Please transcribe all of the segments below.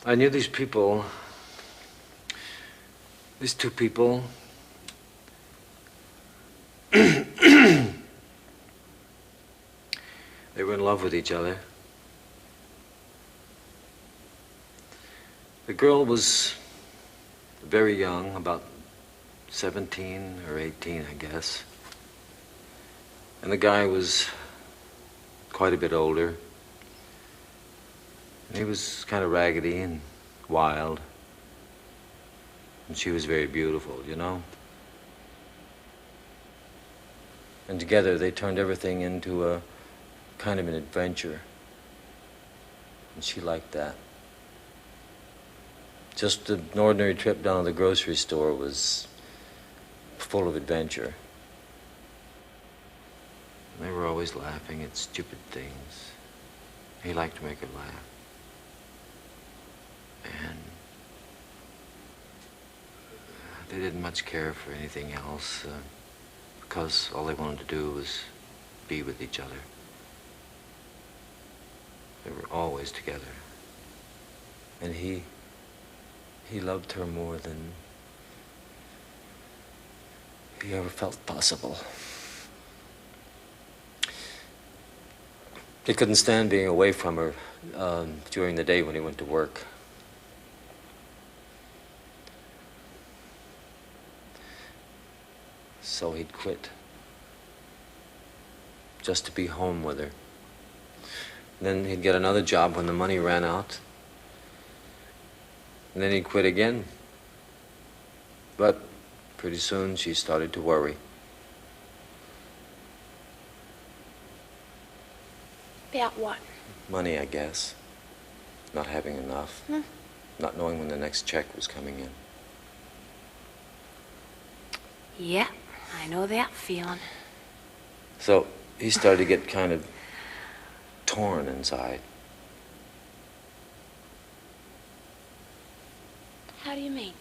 I knew these people, these two people. They were in love with each other. The girl was very young, about 17 or 18, I guess. And the guy was quite a bit older. And he was kind of raggedy and wild. And she was very beautiful, you know? And together they turned everything into a kind of an adventure. And she liked that. Just an ordinary trip down to the grocery store was full of adventure. They were always laughing at stupid things. He liked to make her laugh. And they didn't much care for anything else because all they wanted to do was be with each other. They were always together. And he loved her more than he ever felt possible. He couldn't stand being away from her during the day when he went to work. So he'd quit just to be home with her. Then he'd get another job when the money ran out. And then he'd quit again. But pretty soon she started to worry. About what? Money, I guess. Not having enough. Not knowing when the next check was coming in. Yeah, I know that feeling. So he started to get kind of torn inside. How do you mean?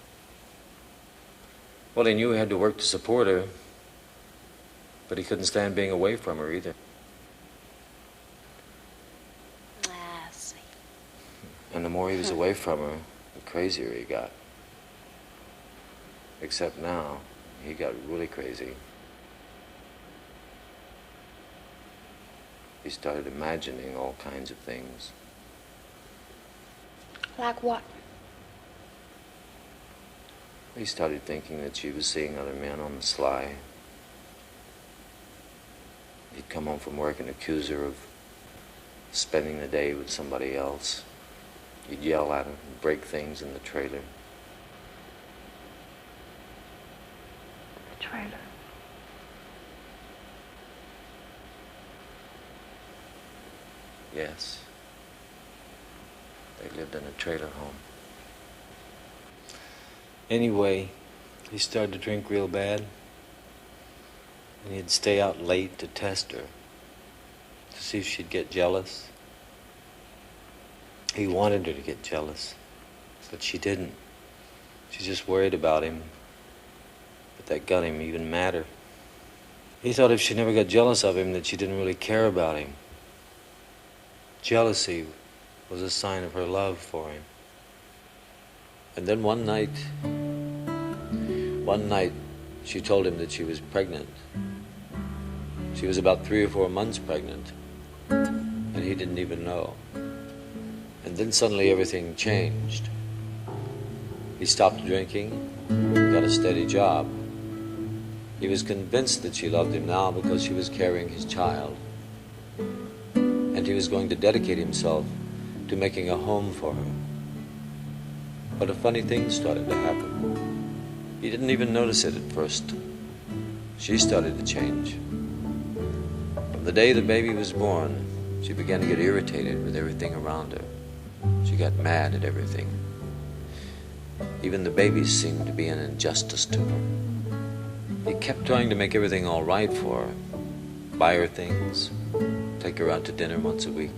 Well, he knew he had to work to support her, but he couldn't stand being away from her either. I see. And the more he was away from her, the crazier he got. Except now, he got really crazy. He started imagining all kinds of things. Like what? He started thinking that she was seeing other men on the sly. He'd come home from work and accuse her of spending the day with somebody else. He'd yell at her and break things in the trailer. The trailer. Yes. They lived in a trailer home. Anyway, he started to drink real bad. And he'd stay out late to test her, to see if she'd get jealous. He wanted her to get jealous, but she didn't. She just worried about him. But that got him even madder. He thought if she never got jealous of him, that she didn't really care about him. Jealousy was a sign of her love for him. And then one night, she told him that she was pregnant. She was about 3 or 4 months pregnant, and he didn't even know. And then suddenly everything changed. He stopped drinking, got a steady job. He was convinced that she loved him now because she was carrying his child. And he was going to dedicate himself to making a home for her. But a funny thing started to happen. He didn't even notice it at first. She started to change. From the day the baby was born, she began to get irritated with everything around her. She got mad at everything. Even the babies seemed to be an injustice to her. He kept trying to make everything all right for her. Buy her things, take her out to dinner once a week.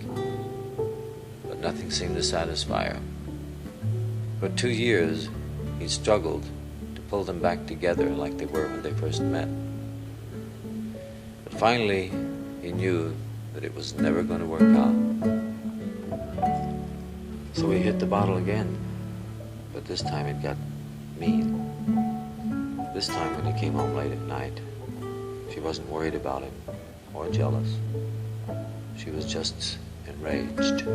But nothing seemed to satisfy her. For 2 years, he struggled to pull them back together like they were when they first met. But finally, he knew that it was never going to work out. So he hit the bottle again, but this time it got mean. This time when he came home late at night, she wasn't worried about him or jealous. She was just enraged.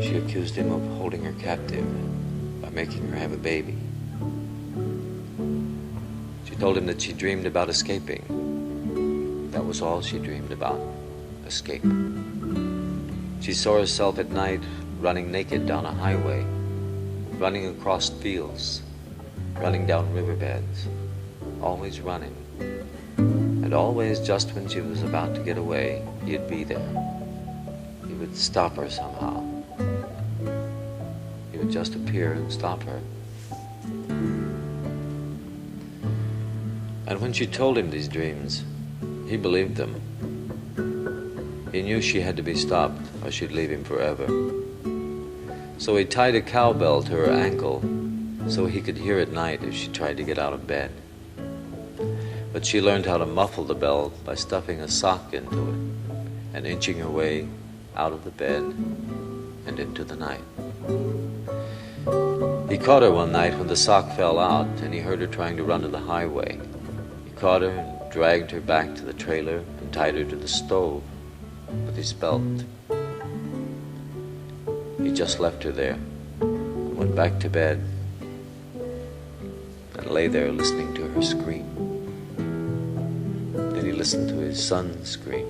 She accused him of holding her captive by making her have a baby. She told him that she dreamed about escaping. That was all she dreamed about, escape. She saw herself at night running naked down a highway, running across fields, running down riverbeds, always running. And always just when she was about to get away, he'd be there. He would stop her somehow. He would just appear and stop her. And when she told him these dreams, he believed them. He knew she had to be stopped or she'd leave him forever. So he tied a cowbell to her ankle so he could hear at night if she tried to get out of bed. But she learned how to muffle the bell by stuffing a sock into it and inching her way out of the bed and into the night. He caught her one night when the sock fell out and he heard her trying to run to the highway. He caught her and dragged her back to the trailer and tied her to the stove. But he spelt. He just left her there and went back to bed and lay there listening to her scream. Then he listened to his son scream.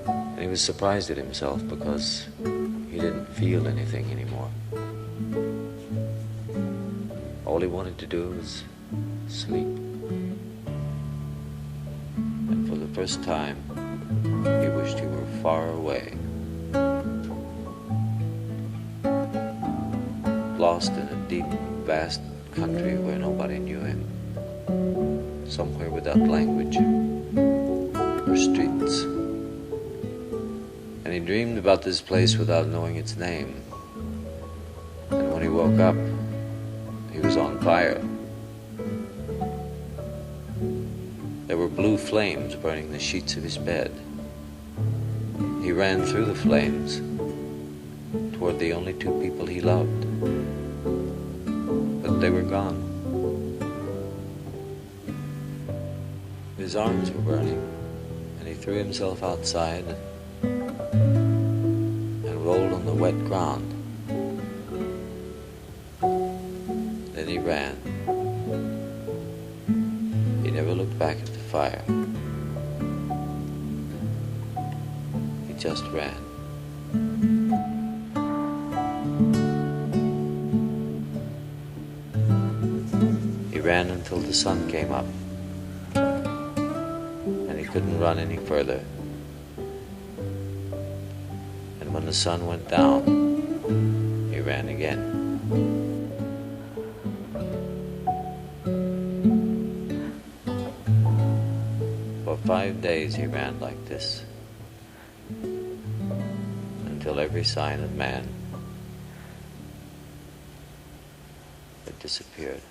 And he was surprised at himself because he didn't feel anything anymore. All he wanted to do was sleep. And for the first time, he wished he were far away, lost in a deep, vast country where nobody knew him, somewhere without language or streets. And he dreamed about this place without knowing its name. And when he woke up, he was on fire. There were blue flames burning the sheets of his bed. He ran through the flames toward the only two people he loved. But they were gone. His arms were burning, and he threw himself outside and rolled on the wet ground. Then he ran. He never looked back at the fire. He just ran. He ran until the sun came up, and he couldn't run any further. And when the sun went down, he ran again. For 5 days he ran like this, until every sign of man had disappeared.